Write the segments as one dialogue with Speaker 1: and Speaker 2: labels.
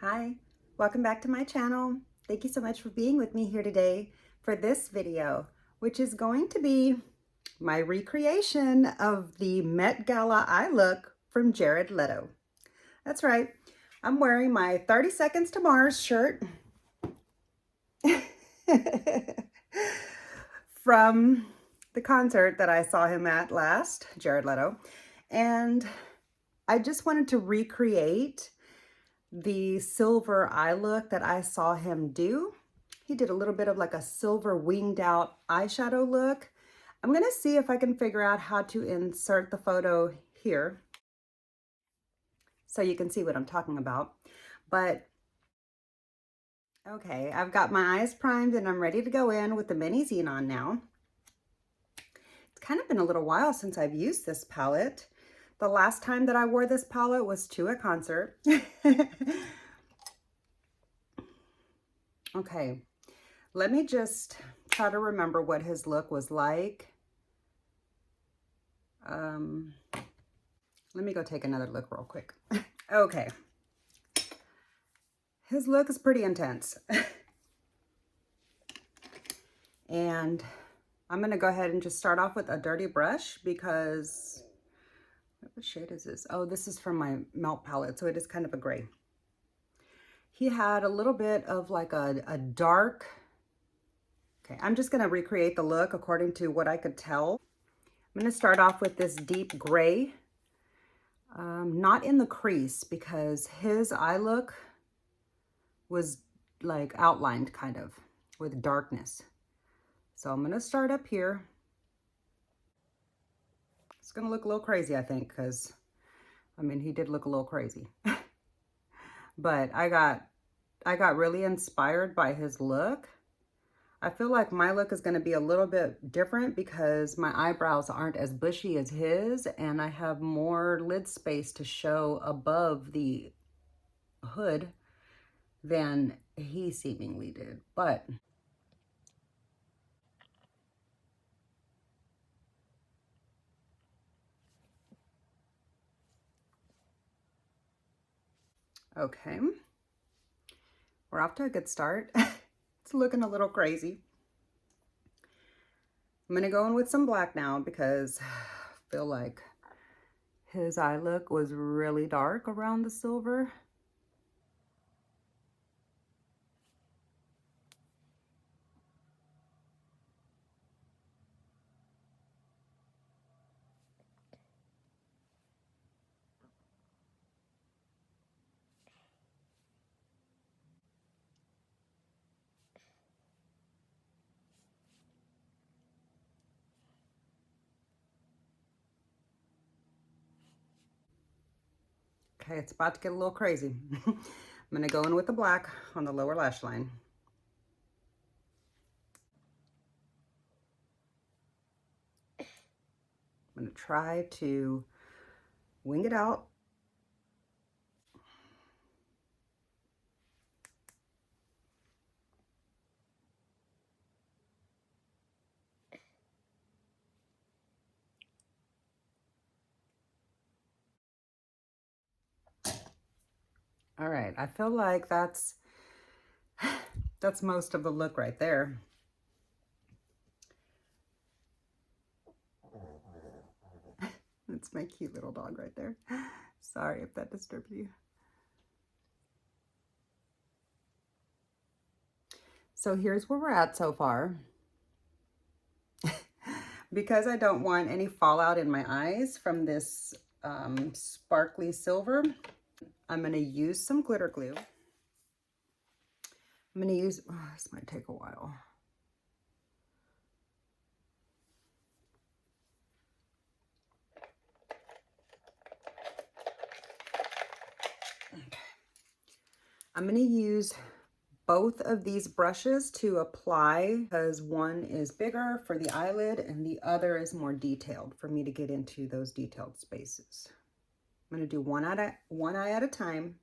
Speaker 1: Hi, welcome back to my channel. Thank you so much for being with me here today for this video, which is going to be my recreation of the Met Gala eye look from Jared Leto. That's right, I'm wearing my 30 Seconds to Mars shirt from the concert that I saw him at last, Jared Leto. And I just wanted to recreate the silver eye look that I saw him do. He did a little bit of like a silver winged out eyeshadow look. I'm gonna see if I can figure out how to insert the photo here so you can see what I'm talking about. But okay, I've got my eyes primed and I'm ready to go in with the Mini Xenon now. It's kind of been a little while since I've used this palette. The last time that I wore this palette was to a concert. Okay, let me just try to remember what his look was like. Let me go take another look real quick. Okay. His look is pretty intense. And I'm going to go ahead and just start off with a dirty brush because, what shade is this? Oh, this is from my Melt palette, so it is kind of a gray. He had a little bit of like a dark, okay, I'm just going to recreate the look according to what I could tell. I'm going to start off with this deep gray, not in the crease because his eye look was like outlined kind of with darkness. So I'm going to start up here. It's going to look a little crazy, I think, because, I mean, he did look a little crazy. But I got really inspired by his look. I feel like my look is going to be a little bit different because my eyebrows aren't as bushy as his, and I have more lid space to show above the hood than he seemingly did. But okay, we're off to a good start. It's looking a little crazy. I'm gonna go in with some black now because I feel like his eye look was really dark around the silver. Okay, it's about to get a little crazy. I'm gonna go in with the black on the lower lash line. I'm gonna try to wing it out. All right, I feel like that's most of the look right there. That's my cute little dog right there. Sorry if that disturbed you. So here's where we're at so far. Because I don't want any fallout in my eyes from this sparkly silver, I'm going to use some glitter glue. I'm going to use, oh, this might take a while. Okay. I'm going to use both of these brushes to apply because one is bigger for the eyelid and the other is more detailed for me to get into those detailed spaces. I'm going to do one eye at a time.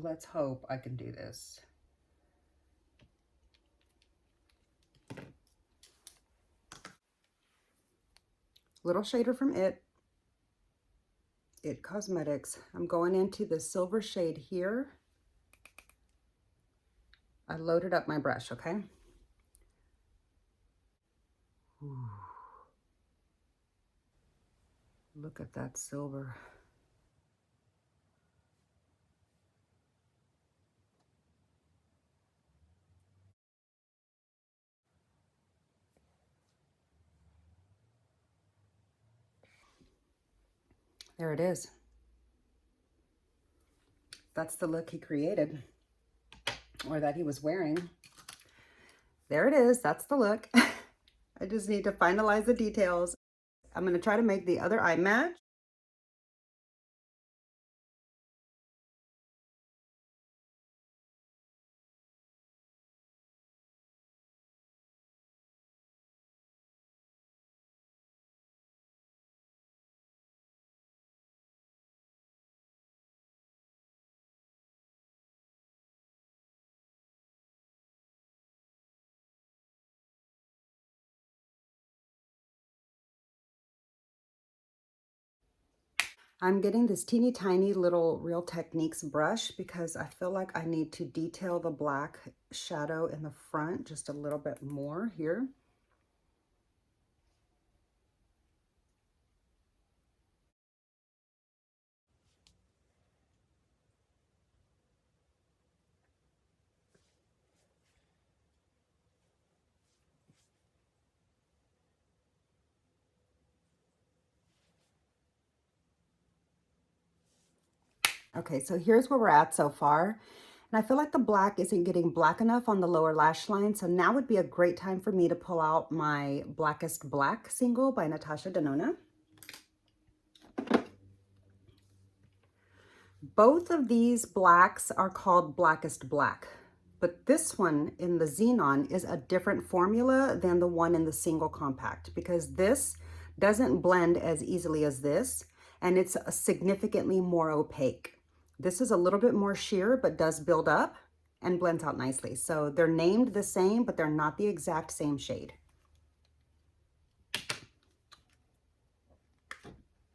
Speaker 1: let's hope I can do this. Little shader from It Cosmetics. I'm going into the silver shade here. I loaded up my brush, okay? Ooh. Look at that silver. There it is. That's the look he created, or that he was wearing. There it is. That's the look. I just need to finalize the details. I'm going to try to make the other eye match. I'm getting this teeny tiny little Real Techniques brush because I feel like I need to detail the black shadow in the front just a little bit more here. Okay, so here's where we're at so far. And I feel like the black isn't getting black enough on the lower lash line. So now would be a great time for me to pull out my Blackest Black single by Natasha Denona. Both of these blacks are called Blackest Black, but this one in the Xenon is a different formula than the one in the single compact because this doesn't blend as easily as this, and it's significantly more opaque. This is a little bit more sheer, but does build up and blends out nicely. So they're named the same, but they're not the exact same shade.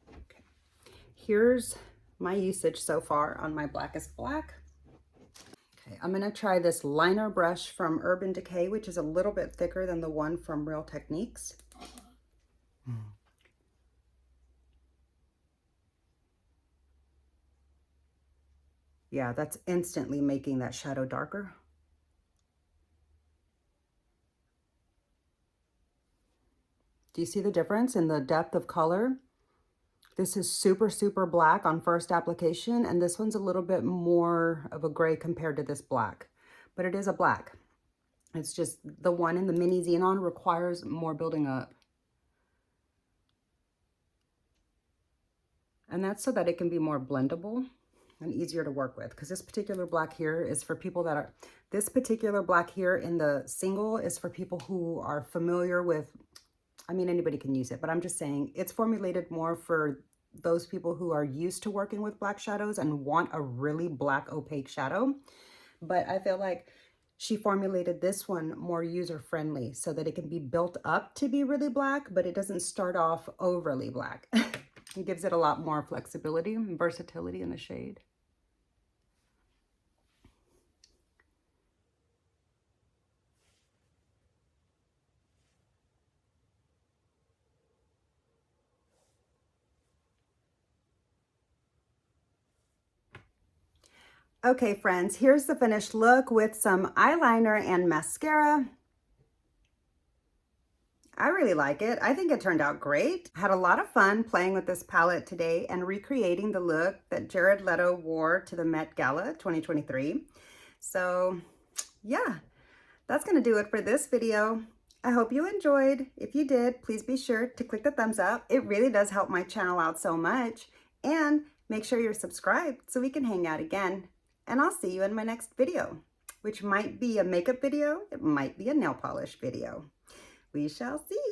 Speaker 1: Okay. Here's my usage so far on my Blackest Black. Okay, I'm gonna try this liner brush from Urban Decay, which is a little bit thicker than the one from Real Techniques. Yeah, that's instantly making that shadow darker. Do you see the difference in the depth of color? This is super, super black on first application, and this one's a little bit more of a gray compared to this black, but it is a black. It's just the one in the Mini Xenon requires more building up. And that's so that it can be more blendable and easier to work with, because this particular black here is for people that are, this particular black here in the single is for people who are familiar with, I mean, anybody can use it, but I'm just saying it's formulated more for those people who are used to working with black shadows and want a really black opaque shadow. But I feel like she formulated this one more user-friendly so that it can be built up to be really black, but it doesn't start off overly black. It gives it a lot more flexibility and versatility in the shade. Okay, friends, here's the finished look with some eyeliner and mascara. I really like it. I think it turned out great. Had a lot of fun playing with this palette today and recreating the look that Jared Leto wore to the Met Gala 2023. So yeah, that's gonna do it for this video. I hope you enjoyed. If you did, please be sure to click the thumbs up. It really does help my channel out so much. And make sure you're subscribed so we can hang out again. And I'll see you in my next video, which might be a makeup video. It might be a nail polish video. We shall see.